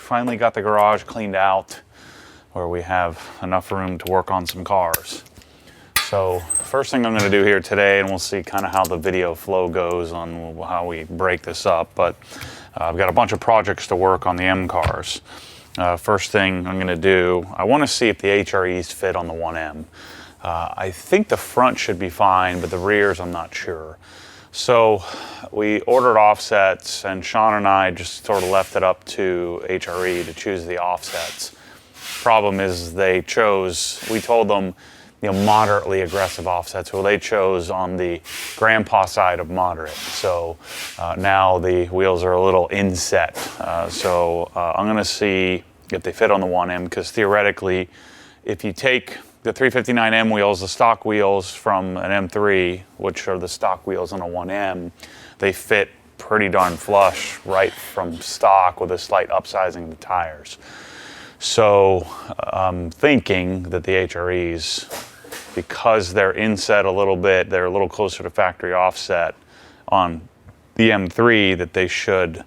finally got the garage cleaned out where we have enough room to work on some cars. So first thing I'm going to do here today, and we'll see kind of how the video flow goes on how we break this up, but I've got a bunch of projects to work on the M cars. First thing I'm going to do, I want to see if the HREs fit on the 1M. I think the front should be fine, but the rears I'm not sure. So we ordered offsets, and Sean and I just sort of left it up to HRE to choose the offsets. Problem is they chose, we told them, moderately aggressive offsets. Well, they chose on the grandpa side of moderate. So now the wheels are a little inset. So I'm gonna see if they fit on the 1M, because theoretically, if you take the 359M wheels, the stock wheels from an M3, which are the stock wheels on a 1M, they fit pretty darn flush right from stock with a slight upsizing of the tires. So I'm thinking that the HREs, because they're inset a little bit, they're a little closer to factory offset on the M3, that they should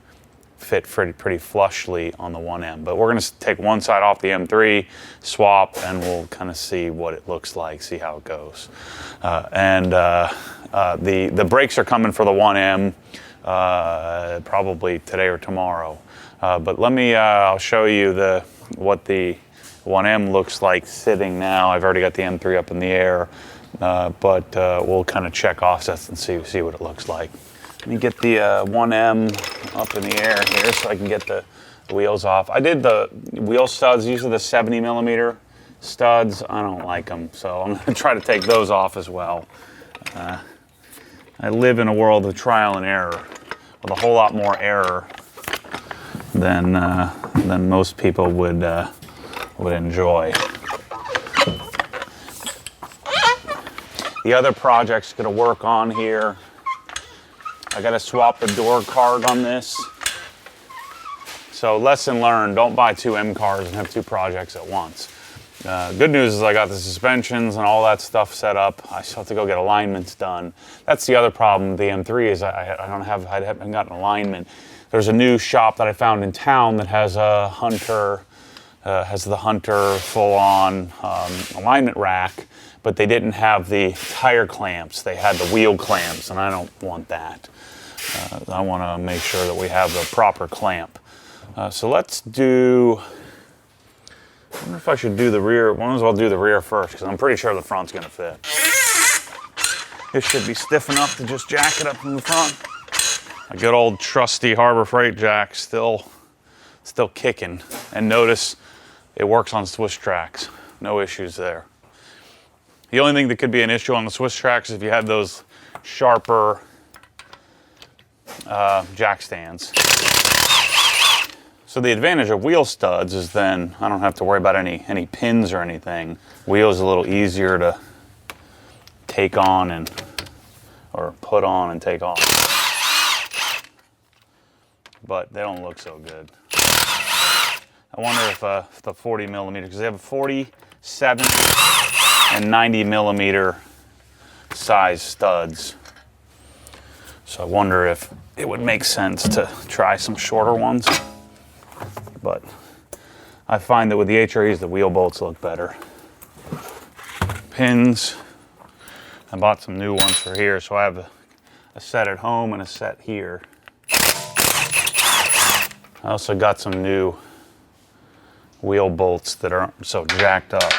fit pretty flushly on the 1M. But we're going to take one side off the M3, swap, and we'll kind of see what it looks like, see how it goes. The brakes are coming for the 1M probably today or tomorrow. But let me, I'll show you what the 1M looks like sitting now. I've already got the M3 up in the air, but we'll kind of check offsets and see what it looks like. Let me get the 1M up in the air here so I can get the wheels off. I did the wheel studs. These are the 70mm studs. I don't like them, so I'm going to try to take those off as well. I live in a world of trial and error, with a whole lot more error than most people would enjoy. The other project's going to work on here. I got to swap the door card on this. So lesson learned, don't buy two M cars and have two projects at once. Good news is I got the suspensions and all that stuff set up. I still have to go get alignments done. That's the other problem with the M3 is I haven't gotten alignment. There's a new shop that I found in town that has a Hunter, has the Hunter full-on alignment rack, but they didn't have the tire clamps. They had the wheel clamps, and I don't want that. I want to make sure that we have the proper clamp. So let's do, I wonder if I should do the rear. Might as well do the rear first, because I'm pretty sure the front's going to fit. This should be stiff enough to just jack it up from the front. A good old trusty Harbor Freight jack still kicking. And notice it works on Swiss tracks. No issues there. The only thing that could be an issue on the Swiss tracks is if you had those sharper jack stands. So the advantage of wheel studs is then I don't have to worry about any pins or anything. Wheels a little easier to take on or put on and take off. But they don't look so good. I wonder if the 40mm, because they have 47 and 90mm size studs. So I wonder if it would make sense to try some shorter ones. But I find that with the HREs, the wheel bolts look better. Pins, I bought some new ones for here, so I have a set at home and a set here. I also got some new wheel bolts that aren't so jacked up.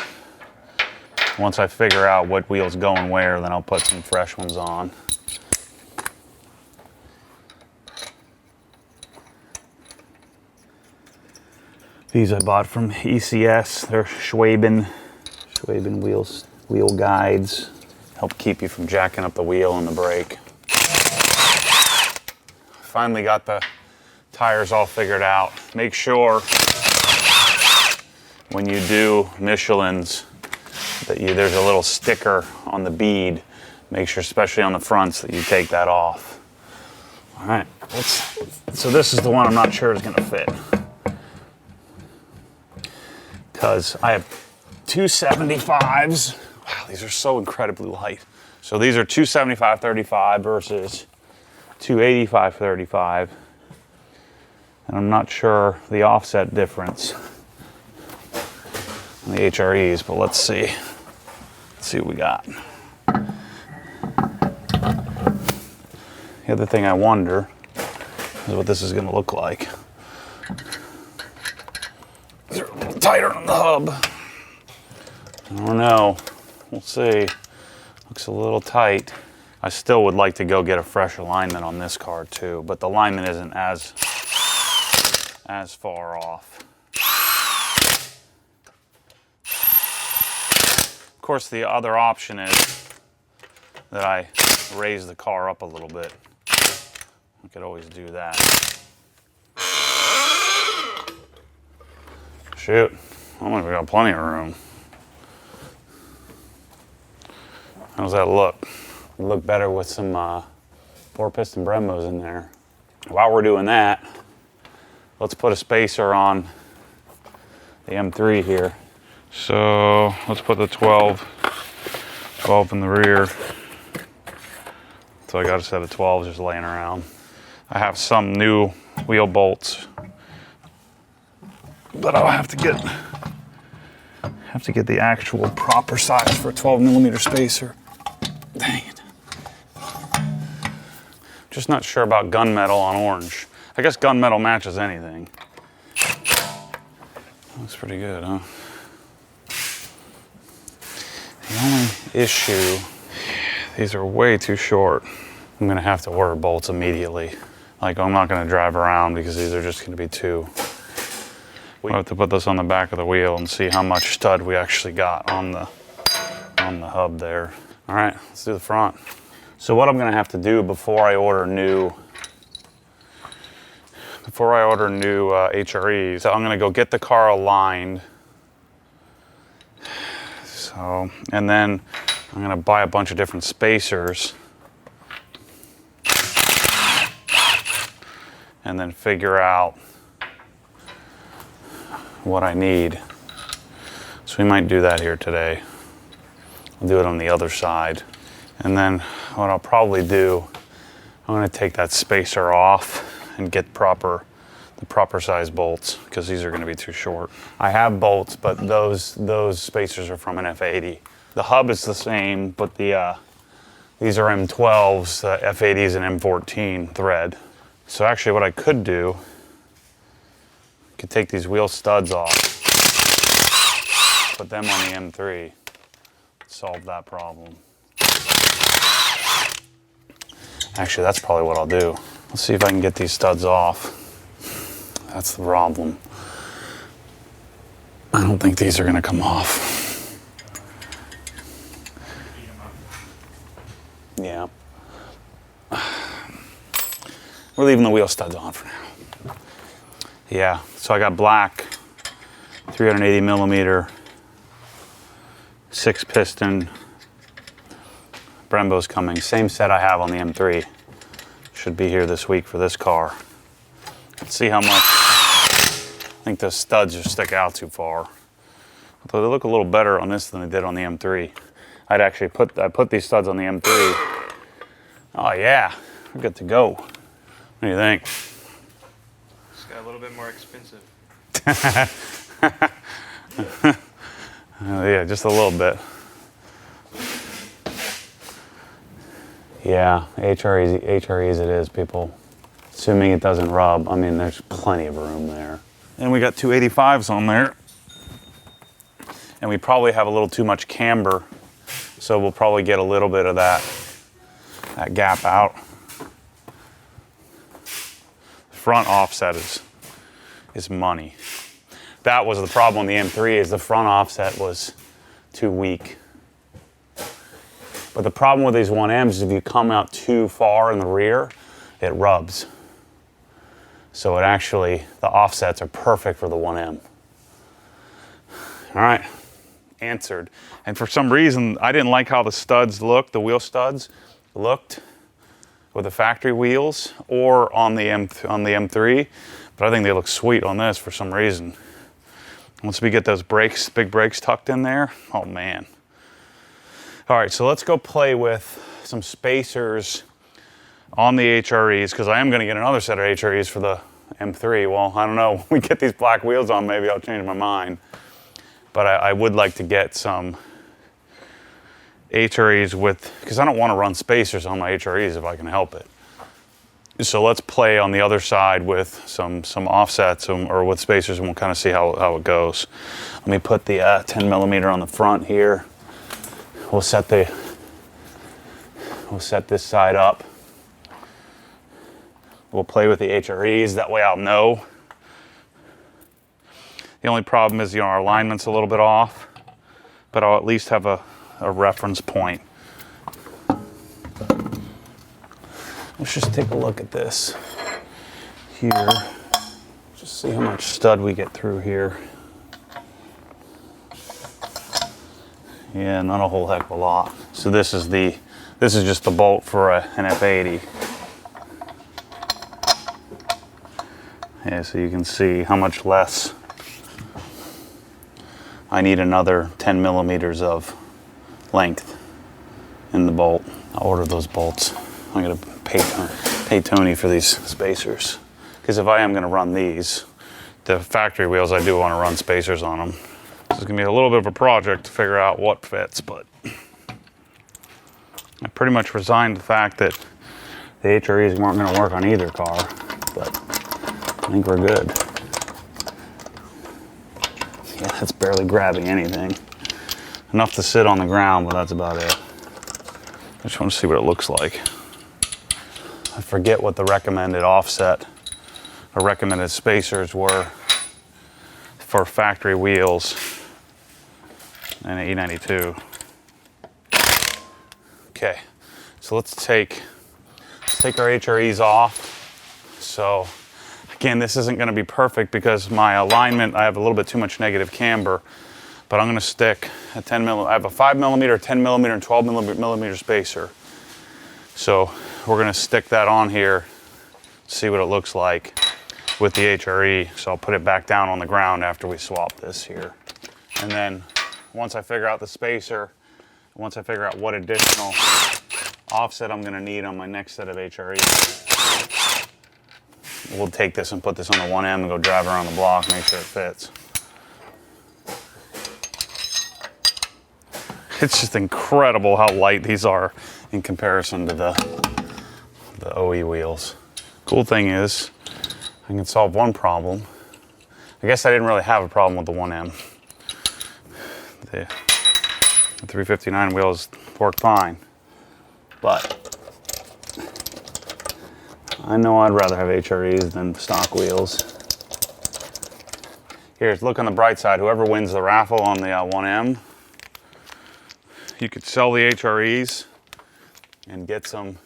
Once I figure out what wheel's going where, then I'll put some fresh ones on. These I bought from ECS. They're Schwaben wheel guides. Help keep you from jacking up the wheel and the brake. Finally got the tires all figured out. Make sure when you do Michelin's that there's a little sticker on the bead. Make sure, especially on the fronts, that you take that off. All right, so this is the one I'm not sure is gonna fit. Because I have 275s. Wow, these are so incredibly light. So these are 275/35 versus 285/35. And I'm not sure the offset difference on the HREs, but let's see. Let's see what we got. The other thing I wonder is what this is going to look like. They're a little tighter on the hub. I don't know. We'll see. Looks a little tight. I still would like to go get a fresh alignment on this car too, but the alignment isn't as far off. Of course, the other option is that I raise the car up a little bit. I could always do that. Shoot, I think we got plenty of room. How's that look? It'll look better with some 4-piston Brembos in there. While we're doing that, let's put a spacer on the M3 here. So let's put the 12 in the rear. So I got a set of 12s just laying around. I have some new wheel bolts, but I'll have to get the actual proper size for a 12mm spacer. Dang it. Just not sure about gunmetal on orange. I guess gunmetal matches anything. Looks pretty good, huh? The only issue, these are way too short. I'm gonna have to order bolts immediately. Like, I'm not gonna drive around because these are just gonna be too. We'll have to put this on the back of the wheel and see how much stud we actually got on the hub there. All right, let's do the front. So what I'm gonna have to do before I order new HREs, so I'm gonna go get the car aligned. So, and then I'm gonna buy a bunch of different spacers and then figure out what I need. So we might do that here today. I'll do it on the other side. And then what I'll probably do, I'm gonna take that spacer off and get the proper size bolts, because these are gonna be too short. I have bolts, but those spacers are from an F80. The hub is the same, but these are M12s, the F80 is an M14 thread. So actually what I could do, I could take these wheel studs off, put them on the M3, solve that problem. Actually, that's probably what I'll do. Let's see if I can get these studs off. That's the problem. I don't think these are gonna come off. Yeah. We're leaving the wheel studs on for now. Yeah, so I got black 380mm 6-piston Brembo's coming. Same set I have on the M3. Should be here this week for this car. Let's see how much. I think the studs just stick out too far. Although they look a little better on this than they did on the M3. I put these studs on the M3. Oh yeah, we're good to go. What do you think? It's got a little bit more expensive. Yeah, just a little bit. Yeah, HREs it is, people. Assuming it doesn't rub. I mean, there's plenty of room there. And we got 285s on there. And we probably have a little too much camber, so we'll probably get a little bit of that gap out. Front offset is money. That was the problem on the M3, is the front offset was too weak. But the problem with these 1Ms is if you come out too far in the rear, it rubs. So it actually, the offsets are perfect for the 1M. All right, answered. And for some reason, I didn't like how the studs looked, the wheel studs looked with the factory wheels or on the M3, but I think they look sweet on this for some reason. Once we get those brakes, big brakes tucked in there, oh man. All right, so let's go play with some spacers on the HREs, because I am gonna get another set of HREs for the M3. Well, I don't know. When we get these black wheels on, maybe I'll change my mind. But I would like to get some HREs with, because I don't want to run spacers on my HREs if I can help it. So let's play on the other side with some offsets or with spacers, and we'll kind of see how it goes. Let me put the 10 millimeter on the front here. We'll set this side up. We'll play with the HREs, that way I'll know. The only problem is, our alignment's a little bit off, but I'll at least have a reference point. Let's just take a look at this here. Just see how much stud we get through here. Yeah, not a whole heck of a lot. So this is just the bolt for an F80. Yeah, so you can see how much less. I need another 10 millimeters of length in the bolt. I'll order those bolts. I'm gonna pay Tony for these spacers. Because if I am gonna run these, the factory wheels, I do wanna run spacers on them. This is gonna be a little bit of a project to figure out what fits, but I pretty much resigned to the fact that the HREs weren't gonna work on either car, but I think we're good. Yeah, that's barely grabbing anything. Enough to sit on the ground, but that's about it. I just want to see what it looks like. I forget what the recommended offset or recommended spacers were for factory wheels in an E92. Okay, so let's take our HREs off. So again, this isn't going to be perfect because my alignment, I have a little bit too much negative camber, but I'm going to stick a 10 millimeter. I have a 5 millimeter, 10 millimeter, and 12 millimeter spacer. So we're going to stick that on here, see what it looks like with the HRE. So I'll put it back down on the ground after we swap this here. And then once I figure out the spacer, once I figure out what additional offset I'm going to need on my next set of HREs, we'll take this and put this on the 1M and go drive around the block, make sure it fits. It's just incredible how light these are in comparison to the OE wheels. Cool thing is, I can solve one problem. I guess I didn't really have a problem with the 1M. The 359 wheels work fine, but I know I'd rather have HREs than stock wheels. Here's, look on the bright side. Whoever wins the raffle on the 1M, you could sell the HREs and get some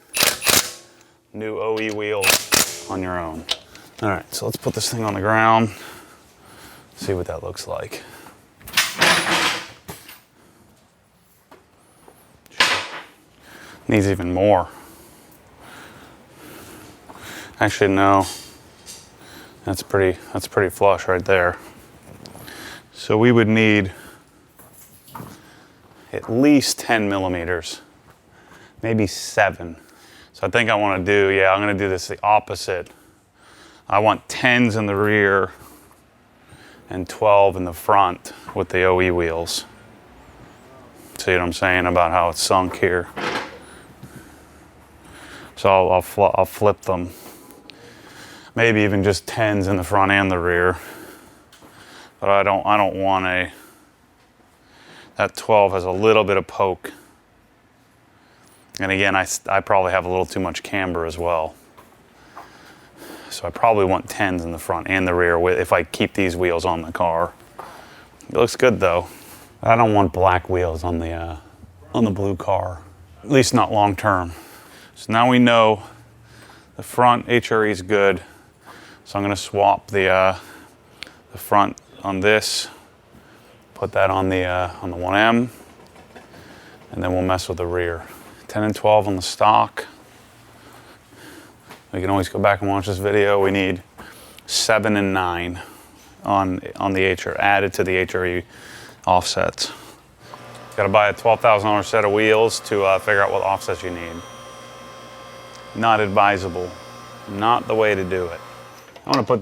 new OE wheels on your own. All right, so let's put this thing on the ground, see what that looks like. Needs even more. Actually, no. That's pretty flush right there. So we would need at least 10 millimeters, maybe 7. So I think I want to do, I'm going to do this the opposite. I want 10s in the rear and 12 in the front with the OE wheels. See what I'm saying about how it's sunk here? So I'll flip them. Maybe even just 10s in the front and the rear. But I don't want that 12 has a little bit of poke. And again, I probably have a little too much camber as well. So I probably want 10s in the front and the rear if I keep these wheels on the car. It looks good though. I don't want black wheels on the blue car, at least not long term. So now we know the front HRE is good. So I'm going to swap the front on this, put that on the 1M, and then we'll mess with the rear. 10 and 12 on the stock. We can always go back and watch this video. We need 7 and 9 on the HRE, added to the HRE offsets. Got to buy a $12,000 set of wheels to figure out what offsets you need. Not advisable. Not the way to do it. I'm gonna put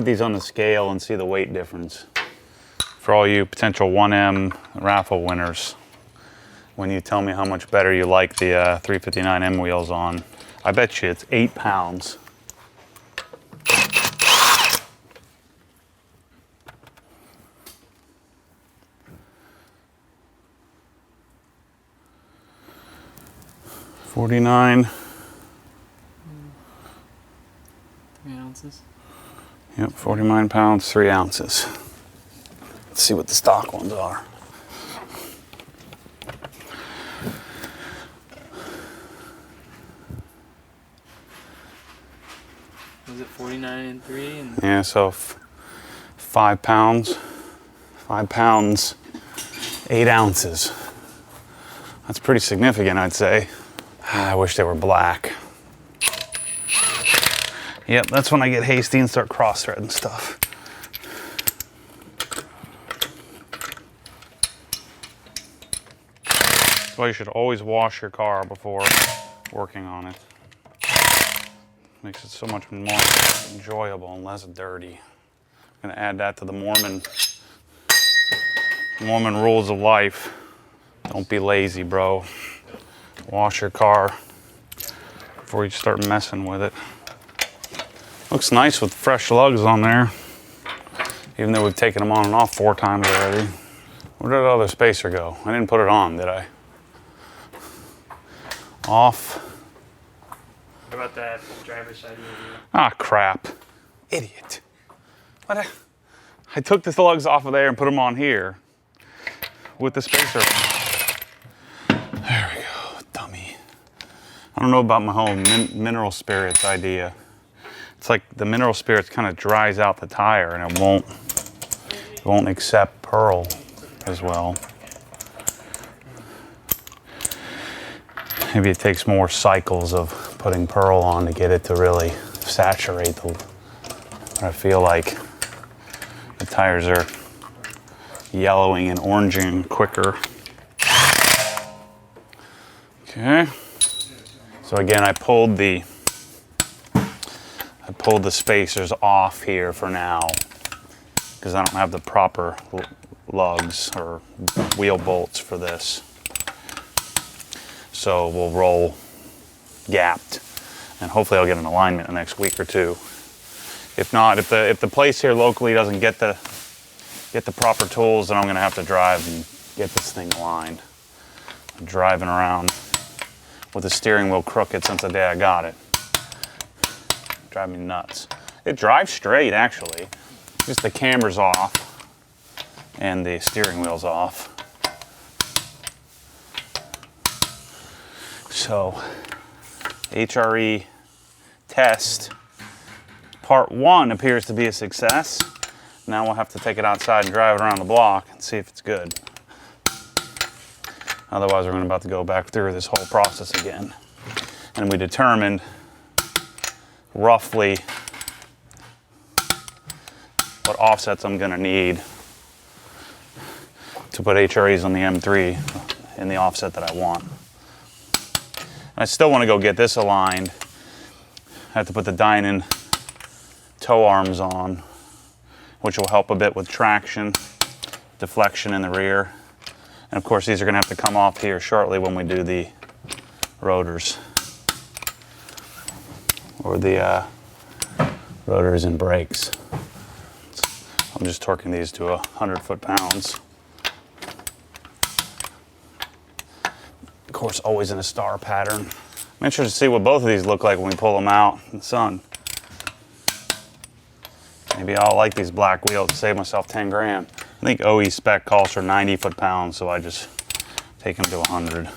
these on the scale and see the weight difference. For all you potential 1M raffle winners, when you tell me how much better you like the 359M wheels on, I bet you it's 8 pounds. $49. 3 ounces. Yep, 49 pounds, 3 ounces. Let's see what the stock ones are. Was it 49 and 3? And Yeah, so 5 pounds. 5 pounds, 8 ounces. That's pretty significant, I'd say. I wish they were black. Yep, that's when I get hasty and start cross-threading stuff. That's why you should always wash your car before working on it. Makes it so much more enjoyable and less dirty. I'm gonna add that to the Mormon rules of life. Don't be lazy, bro. Wash your car before you start messing with it. Looks nice with fresh lugs on there, even though we've taken them on and off 4 times already. Where did the other spacer go? I didn't put it on, did I? Off. What about that driver's side wheel? Ah, crap. Idiot. What? I took the lugs off of there and put them on here with the spacer. There we go, dummy. I don't know about my whole mineral spirits idea. It's like the mineral spirits kind of dries out the tire and it won't accept pearl as well. Maybe it takes more cycles of putting pearl on to get it to really saturate I feel like the tires are yellowing and oranging quicker. Okay. So again, I pulled the spacers off here for now because I don't have the proper lugs or wheel bolts for this. So we'll roll gapped and hopefully I'll get an alignment in the next week or 2. If not, if the place here locally doesn't get the proper tools, then I'm gonna have to drive and get this thing aligned. I'm driving around with the steering wheel crooked since the day I got it. Drive me nuts. It drives straight actually, just the camber's off and the steering wheel's off. So, HRE test part 1 appears to be a success. Now we'll have to take it outside and drive it around the block and see if it's good. Otherwise, we're about to go back through this whole process again. And we determined roughly what offsets I'm gonna need to put HREs on the M3 in the offset that I want. I still want to go get this aligned. I have to put the Dynon tow arms on, which will help a bit with traction, deflection in the rear. And of course, these are going to have to come off here shortly when we do the rotors. Or the rotors and brakes. I'm just torquing these to 100 foot-pounds. Of course, always in a star pattern. I'm interested to see what both of these look like when we pull them out in the sun. Maybe I'll like these black wheels to save myself 10 grand. I think OE spec calls for 90 foot-pounds, so I just take them to 100.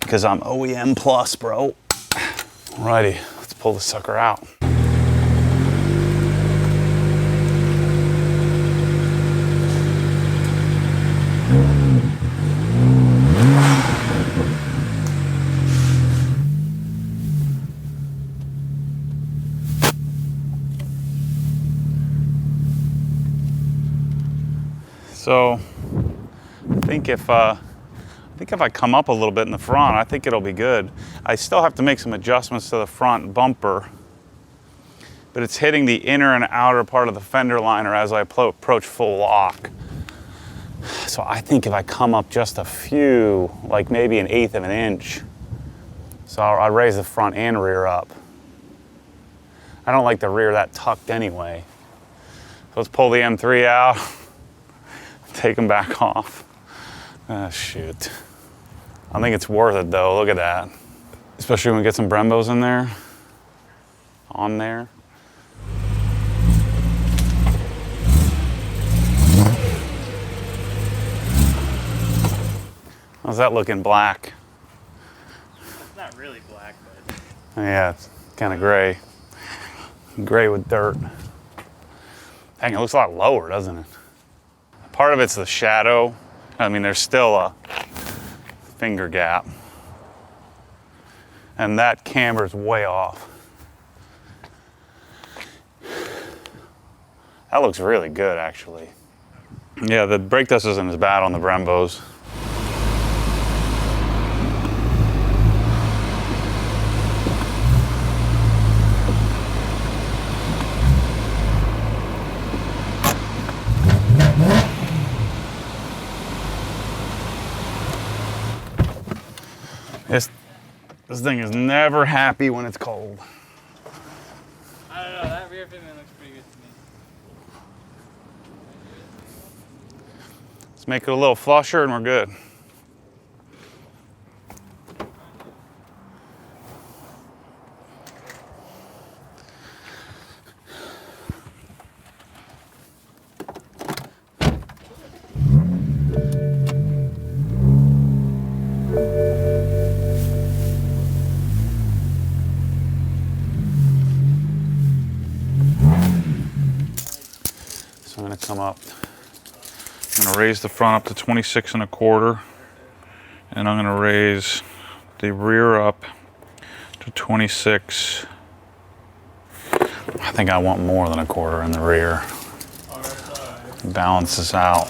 Because I'm OEM plus, bro. Alrighty, let's pull this sucker out. So, I think if I think if I come up a little bit in the front, I think it'll be good. I still have to make some adjustments to the front bumper, but it's hitting the inner and outer part of the fender liner as I approach full lock. So I think if I come up just a few, like maybe 1/8 of an inch, so I'll raise the front and rear up. I don't like the rear that tucked anyway. So let's pull the M3 out, take them back off. Oh, shoot. I think it's worth it though, look at that. Especially when we get some Brembos in there, on there. How's that looking black? It's not really black, but Yeah, it's kind of gray. Gray with dirt. Dang, it looks a lot lower, doesn't it? Part of it's the shadow. I mean, there's still a finger gap. And that camber's way off. That looks really good, actually. Yeah, the brake dust isn't as bad on the Brembos. This thing is never happy when it's cold. I don't know, that rear fitment looks pretty good to me. Let's make it a little flusher and we're good. So I'm gonna come up. I'm gonna raise the front up to 26 1/4, and I'm gonna raise the rear up to 26. I think I want more than 1/4 in the rear. Balance this out.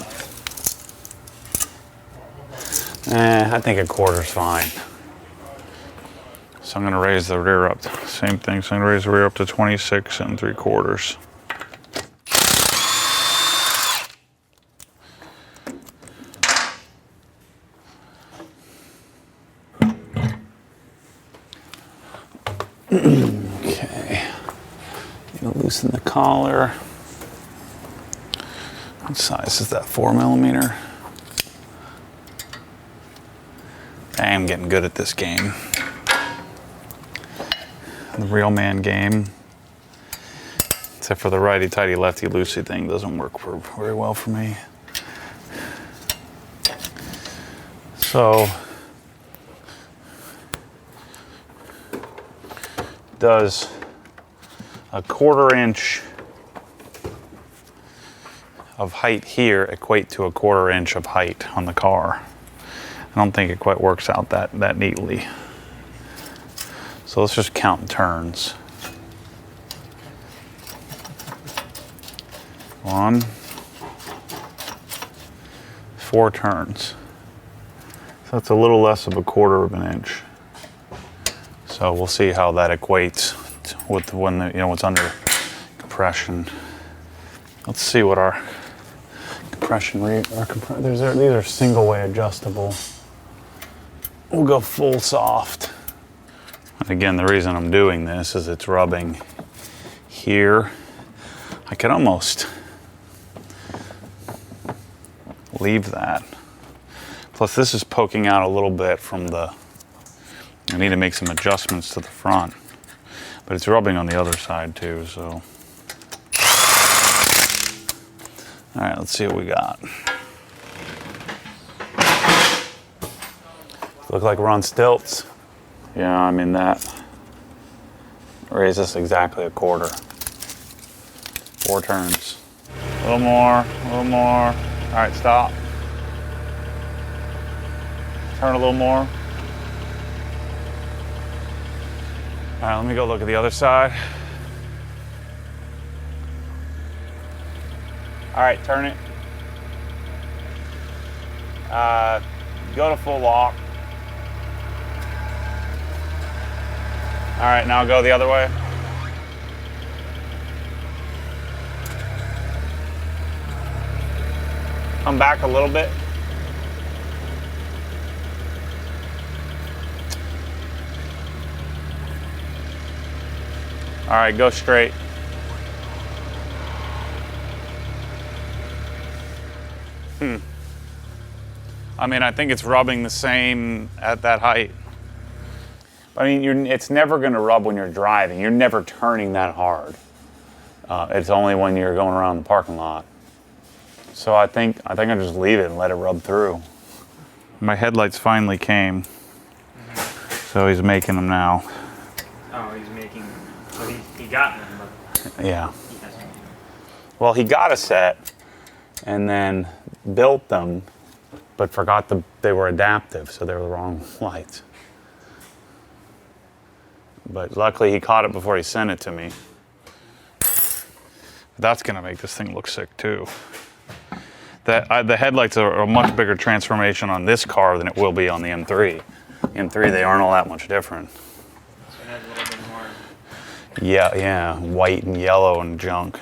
I think 1/4 is fine. So I'm gonna raise the rear up. Same thing, so I'm gonna raise the rear up to 26 3/4. Okay, loosen the collar. What size is that, 4mm? I am getting good at this game. The real man game. Except for the righty-tighty, lefty-loosey thing doesn't work very well for me. So, does 1/4 inch of height here equate to 1/4 inch of height on the car? I don't think it quite works out that neatly. So let's just count turns. 1, 4 turns. So that's a little less of 1/4 of an inch. So we'll see how that equates with when what's under compression. Let's see what our compression rate. These are single way adjustable. We'll go full soft. And again, the reason I'm doing this is it's rubbing here. I could almost leave that. Plus, this is poking out a little bit from the. I need to make some adjustments to the front, but it's rubbing on the other side too, so. All right, let's see what we got. Look like we're on stilts. Yeah, I'm in that. Raise this exactly 1/4. 4 turns. A little more, a little more. All right, stop. Turn a little more. All right, let me go look at the other side. All right, turn it. Go to full lock. All right, now go the other way. Come back a little bit. All right, go straight. I mean, I think it's rubbing the same at that height. I mean, it's never going to rub when you're driving. You're never turning that hard. It's only when you're going around the parking lot. So I think I just leave it and let it rub through. My headlights finally came, so he's making them now. Oh, he's making. Well, he got them, but Yeah. he has to. Well, he got a set and then built them, but forgot they were adaptive, so they were the wrong lights. But luckily he caught it before he sent it to me. That's gonna make this thing look sick too. The headlights are a much bigger transformation on this car than it will be on the M3. The M3, they aren't all that much different. So it has a little bit more. Yeah, white and yellow and junk.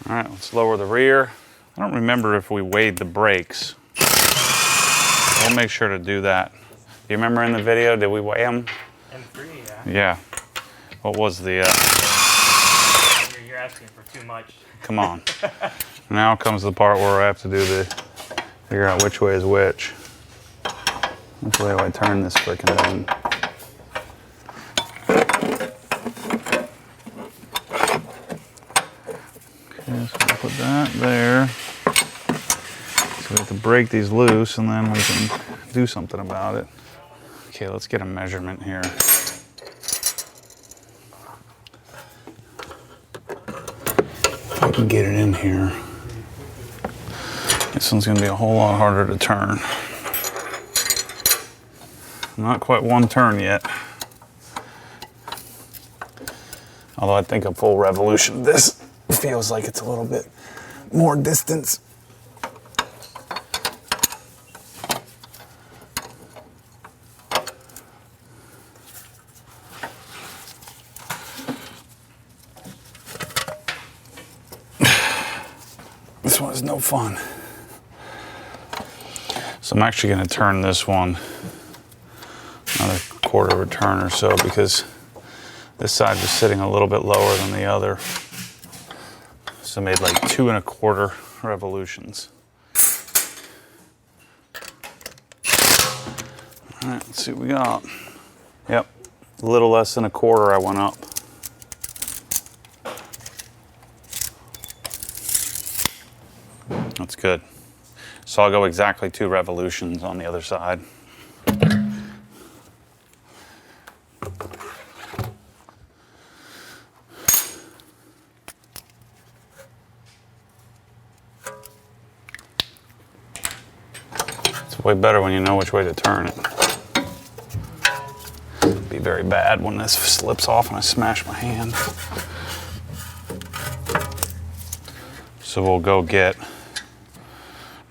All right, let's lower the rear. I don't remember if we weighed the brakes. We'll make sure to do that. Do you remember in the video, did we weigh them? M3, yeah. Yeah. What was the... You're asking for too much. Come on. Now comes the part where I have to do figure out which way is which. Which way do I turn this frickin' thing? Okay, so we'll put that there. So we have to break these loose and then we can do something about it. Okay, let's get a measurement here. If I can get it in here. This one's gonna be a whole lot harder to turn. Not quite one turn yet. Although I think a full revolution of this feels like it's a little bit more distance. This one is no fun. So I'm actually going to turn this one another quarter of a turn or so because this side was sitting a little bit lower than the other. So I made like 2 1/4 revolutions. All right, let's see what we got. Yep, a little less than 1/4 I went up. That's good. So I'll go exactly 2 revolutions on the other side. It's way better when you know which way to turn it. It'd be very bad when this slips off and I smash my hand. So we'll go get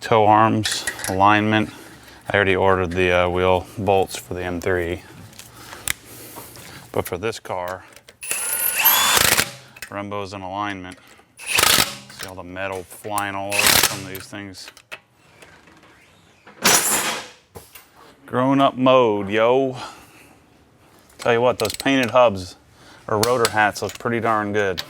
toe arms, alignment. I already ordered the wheel bolts for the M3. But for this car, Brembo's in alignment. See all the metal flying all over some of these things. Grown up mode, yo. Tell you what, those painted hubs or rotor hats look pretty darn good.